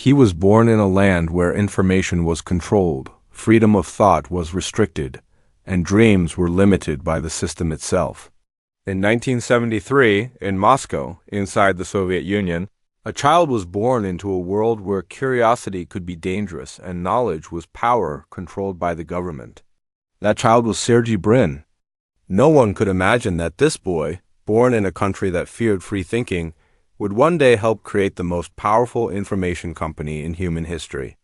He was born in a land where information was controlled, freedom of thought was restricted, and dreams were limited by the system itself. In 1973, in Moscow, inside the Soviet Union, a child was born into a world where curiosity could be dangerous and knowledge was power controlled by the government. That child was Sergey Brin. No one could imagine that this boy, born in a country that feared free thinking, would one day help create the most powerful information company in human history.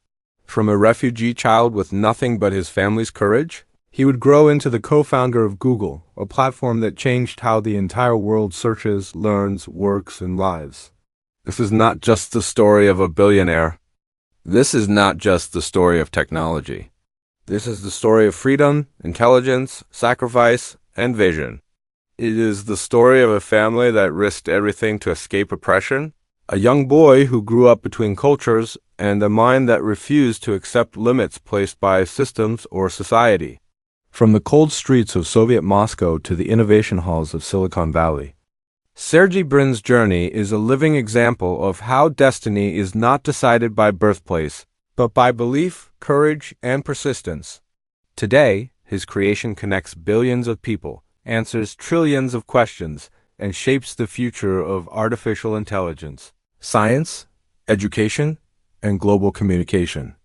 From a refugee child with nothing but his family's courage, he would grow into the co-founder of Google, a platform that changed how the entire world searches, learns, works, and lives. This is not just the story of a billionaire. This is not just the story of technology. This is the story of freedom, intelligence, sacrifice, and vision. It is the story of a family that risked everything to escape oppression, a young boy who grew up between cultures, and a mind that refused to accept limits placed by systems or society. From the cold streets of Soviet Moscow to the innovation halls of Silicon Valley, Sergey Brin's journey is a living example of how destiny is not decided by birthplace, but by belief, courage, and persistence. Today, his creation connects billions of people, answers trillions of questions, and shapes the future of artificial intelligence, science, education, and global communication.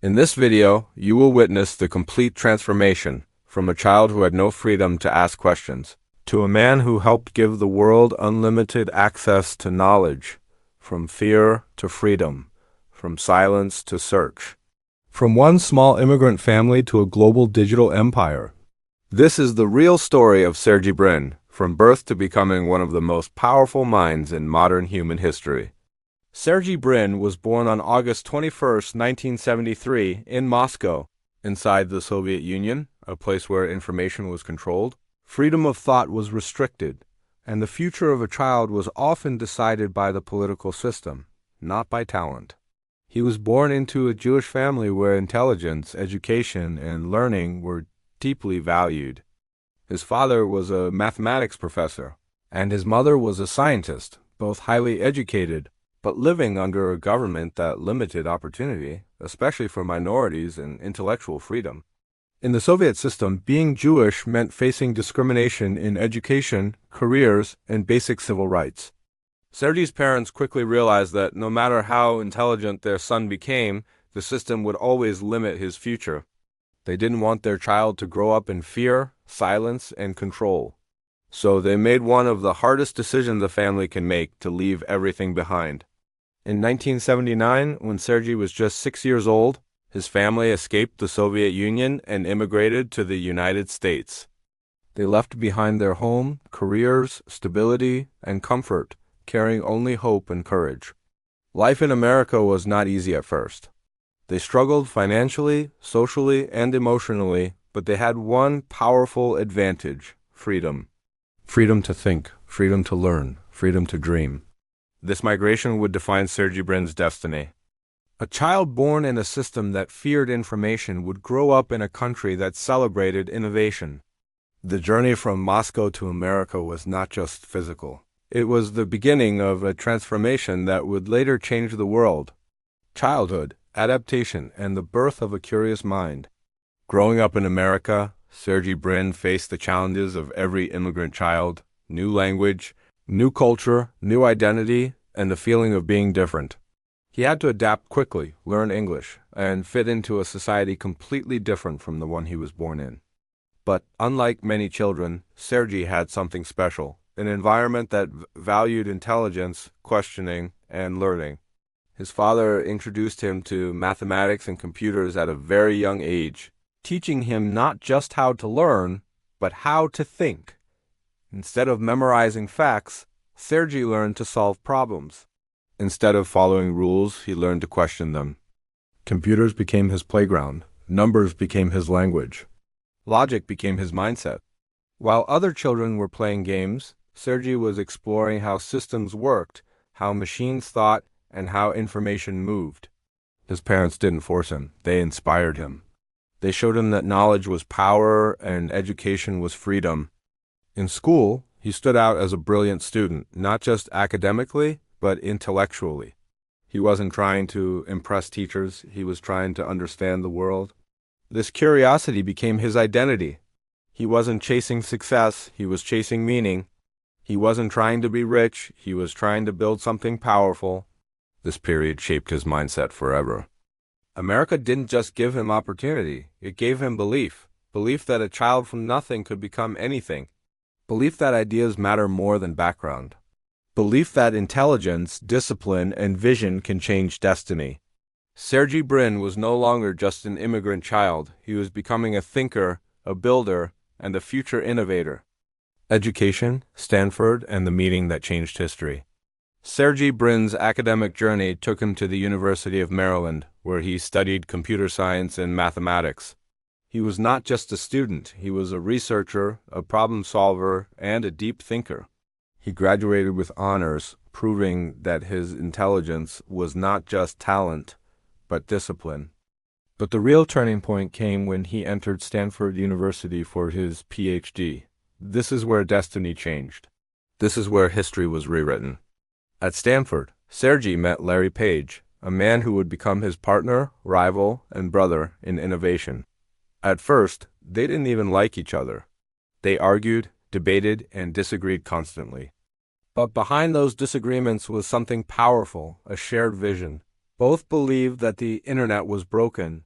In this video, you will witness the complete transformation from a child who had no freedom to ask questions to a man who helped give the world unlimited access to knowledge, from fear to freedom, from silence to search, from one small immigrant family to a global digital empire. This is the real story of Sergey Brin, from birth to becoming one of the most powerful minds in modern human history. Sergey Brin was born on August 21, 1973, in Moscow, inside the Soviet Union, a place where information was controlled. Freedom of thought was restricted, and the future of a child was often decided by the political system, not by talent. He was born into a Jewish family where intelligence, education, and learning were deeply valued. His father was a mathematics professor, and his mother was a scientist, both highly educated, but living under a government that limited opportunity, especially for minorities and intellectual freedom. In the Soviet system, being Jewish meant facing discrimination in education, careers, and basic civil rights. Sergey's parents quickly realized that no matter how intelligent their son became, the system would always limit his future. They didn't want their child to grow up in fear, silence, and control. So they made one of the hardest decisions a family can make, to leave everything behind. In 1979, when Sergey was just 6 years old, his family escaped the Soviet Union and immigrated to the United States. They left behind their home, careers, stability, and comfort, carrying only hope and courage. Life in America was not easy at first. They struggled financially, socially, and emotionally, but they had one powerful advantage: freedom. Freedom to think, freedom to learn, freedom to dream. This migration would define Sergey Brin's destiny. A child born in a system that feared information would grow up in a country that celebrated innovation. The journey from Moscow to America was not just physical. It was the beginning of a transformation that would later change the world. Childhood, adaptation, and the birth of a curious mind. Growing up in America, Sergey Brin faced the challenges of every immigrant child: new language, new culture, new identity, and the feeling of being different. He had to adapt quickly, learn English, and fit into a society completely different from the one he was born in. But unlike many children, Sergey had something special: an environment that valued intelligence, questioning, and learning. His father introduced him to mathematics and computers at a very young age, teaching him not just how to learn, but how to think. Instead of memorizing facts, Sergey learned to solve problems. Instead of following rules, he learned to question them. Computers became his playground. Numbers became his language. Logic became his mindset. While other children were playing games, Sergey was exploring how systems worked, how machines thought, and how information moved. His parents didn't force him. They inspired him. They showed him that knowledge was power and education was freedom. In school, he stood out as a brilliant student, not just academically, but intellectually. He wasn't trying to impress teachers, he was trying to understand the world. This curiosity became his identity. He wasn't chasing success, he was chasing meaning. He wasn't trying to be rich, he was trying to build something powerful. This period shaped his mindset forever. America didn't just give him opportunity, it gave him belief. Belief that a child from nothing could become anything. Belief that ideas matter more than background. Belief that intelligence, discipline, and vision can change destiny. Sergey Brin was no longer just an immigrant child. He was becoming a thinker, a builder, and a future innovator. Education, Stanford, and the meeting that changed history. Sergey Brin's academic journey took him to the University of Maryland, where he studied computer science and mathematics. He was not just a student, he was a researcher, a problem solver, and a deep thinker. He graduated with honors, proving that his intelligence was not just talent, but discipline. But the real turning point came when he entered Stanford University for his PhD. This is where destiny changed. This is where history was rewritten. At Stanford, Sergey met Larry Page, a man who would become his partner, rival, and brother in innovation. At first, they didn't even like each other. They argued, debated, and disagreed constantly. But behind those disagreements was something powerful, a shared vision. Both believed that the internet was broken.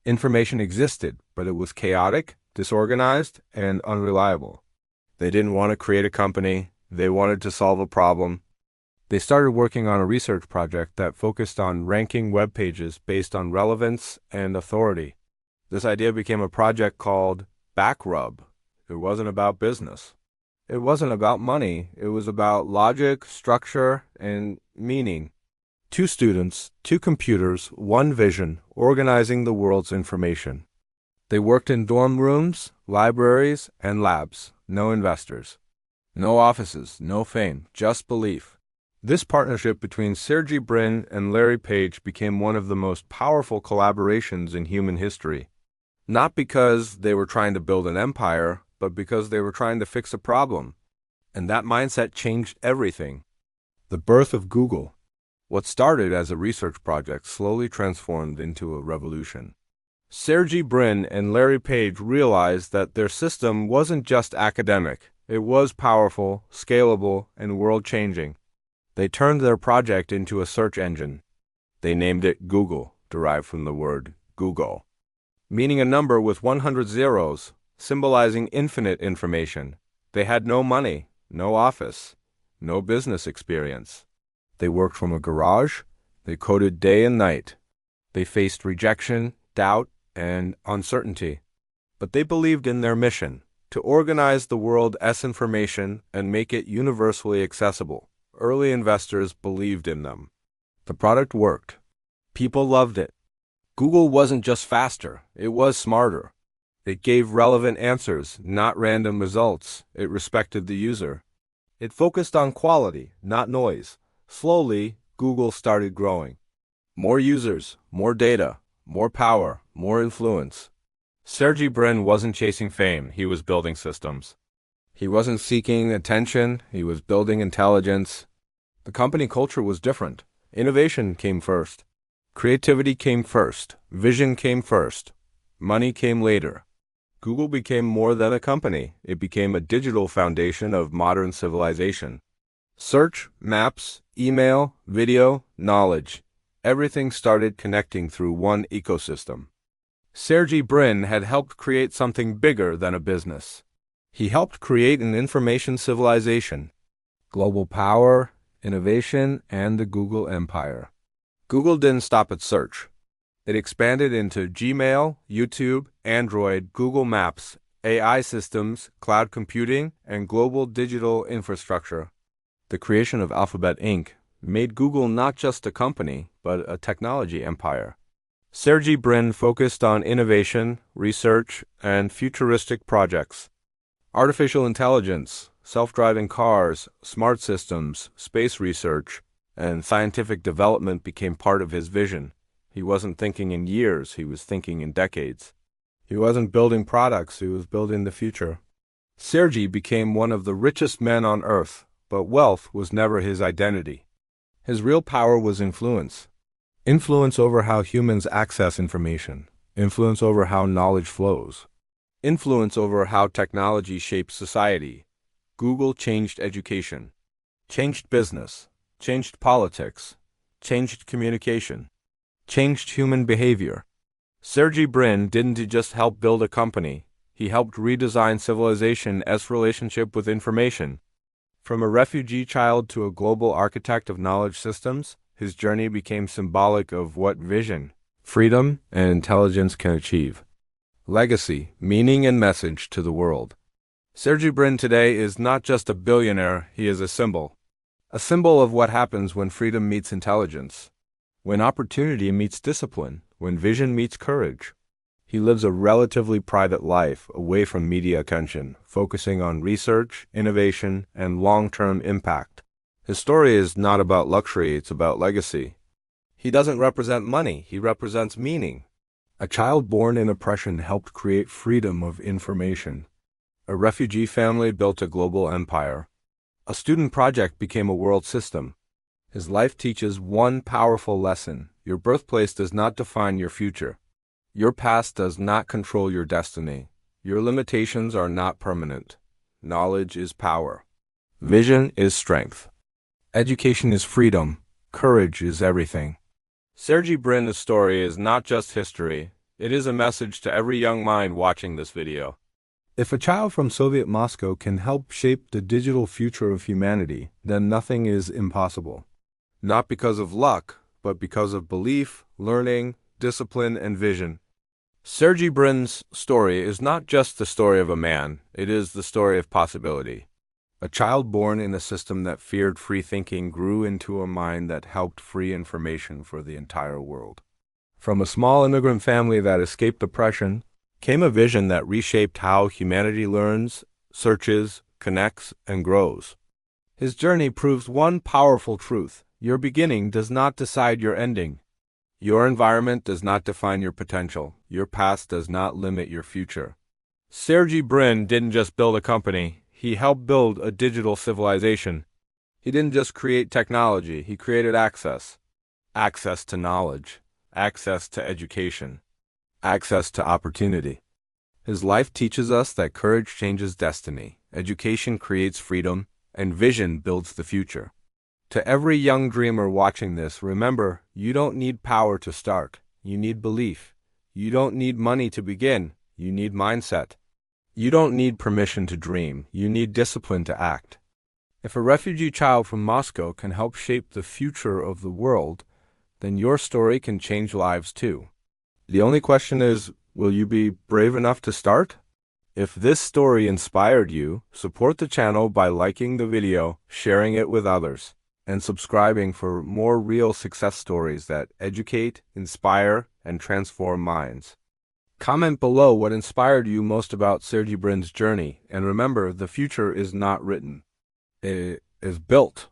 Information existed, but it was chaotic, disorganized, and unreliable. They didn't want to create a company, they wanted to solve a problem. They started working on a research project that focused on ranking web pages based on relevance and authority. This idea became a project called Backrub. It wasn't about business. It wasn't about money. It was about logic, structure, and meaning. 2 students, 2 computers, 1 vision, organizing the world's information. They worked in dorm rooms, libraries, and labs. No investors. No offices, no fame, just belief. This partnership between Sergey Brin and Larry Page became one of the most powerful collaborations in human history. Not because they were trying to build an empire, but because they were trying to fix a problem. And that mindset changed everything. The birth of Google. What started as a research project slowly transformed into a revolution. Sergey Brin and Larry Page realized that their system wasn't just academic. It was powerful, scalable, and world-changing. They turned their project into a search engine. They named it Google, derived from the word Google, meaning a number with 100 zeros, symbolizing infinite information. They had no money, no office, no business experience. They worked from a garage. They coded day and night. They faced rejection, doubt, and uncertainty. But they believed in their mission, to organize the world as information and make it universally accessible. Early investors believed in them. The product worked. People loved it. Google wasn't just faster, it was smarter. It gave relevant answers, not random results. It respected the user. It focused on quality, not noise. Slowly, Google started growing. More users, more data, more power, more influence. Sergey Brin wasn't chasing fame, he was building systems. He wasn't seeking attention, he was building intelligence. The company culture was different. Innovation came first. Creativity came first. Vision came first. Money came later. Google became more than a company. It became a digital foundation of modern civilization. Search, maps, email, video, knowledge. Everything started connecting through one ecosystem. Sergey Brin had helped create something bigger than a business. He helped create an information civilization, global power, innovation, and the Google empire. Google didn't stop at search. It expanded into Gmail, YouTube, Android, Google Maps, AI systems, cloud computing, and global digital infrastructure. The creation of Alphabet Inc. made Google not just a company, but a technology empire. Sergey Brin focused on innovation, research, and futuristic projects. Artificial intelligence, self-driving cars, smart systems, space research, and scientific development became part of his vision. He wasn't thinking in years, he was thinking in decades. He wasn't building products, he was building the future. Sergey became one of the richest men on earth, but wealth was never his identity. His real power was influence. Influence over how humans access information. Influence over how knowledge flows. Influence over how technology shapes society. Google changed education, changed business, changed politics, changed communication, changed human behavior. Sergey Brin didn't just help build a company, he helped redesign civilization's relationship with information. From a refugee child to a global architect of knowledge systems, his journey became symbolic of what vision, freedom, and intelligence can achieve. Legacy, meaning, and message to the world. Sergey Brin today is not just a billionaire, he is a symbol. A symbol of what happens when freedom meets intelligence, when opportunity meets discipline, when vision meets courage. He lives a relatively private life away from media attention, focusing on research, innovation, and long-term impact. His story is not about luxury, it's about legacy. He doesn't represent money, he represents meaning. A child born in oppression helped create freedom of information. A refugee family built a global empire. A student project became a world system. His life teaches one powerful lesson: your birthplace does not define your future. Your past does not control your destiny. Your limitations are not permanent. Knowledge is power. Vision is strength. Education is freedom. Courage is everything. Sergey Brin's story is not just history, it is a message to every young mind watching this video. If a child from Soviet Moscow can help shape the digital future of humanity, then nothing is impossible. Not because of luck, but because of belief, learning, discipline, and vision. Sergey Brin's story is not just the story of a man, it is the story of possibility. A child born in a system that feared free thinking grew into a mind that helped free information for the entire world. From a small immigrant family that escaped oppression, came a vision that reshaped how humanity learns, searches, connects, and grows. His journey proves one powerful truth: your beginning does not decide your ending. Your environment does not define your potential. Your past does not limit your future. Sergey Brin didn't just build a company, he helped build a digital civilization. He didn't just create technology, he created access. Access to knowledge, access to education, access to opportunity. His life teaches us that courage changes destiny, education creates freedom, and vision builds the future. To every young dreamer watching this, remember, you don't need power to start. You need belief. You don't need money to begin. You need mindset. You don't need permission to dream. You need discipline to act. If a refugee child from Moscow can help shape the future of the world, then your story can change lives too. The only question is, will you be brave enough to start? If this story inspired you, support the channel by liking the video, sharing it with others, and subscribing for more real success stories that educate, inspire, and transform minds. Comment below what inspired you most about Sergey Brin's journey, and remember, the future is not written. It is built.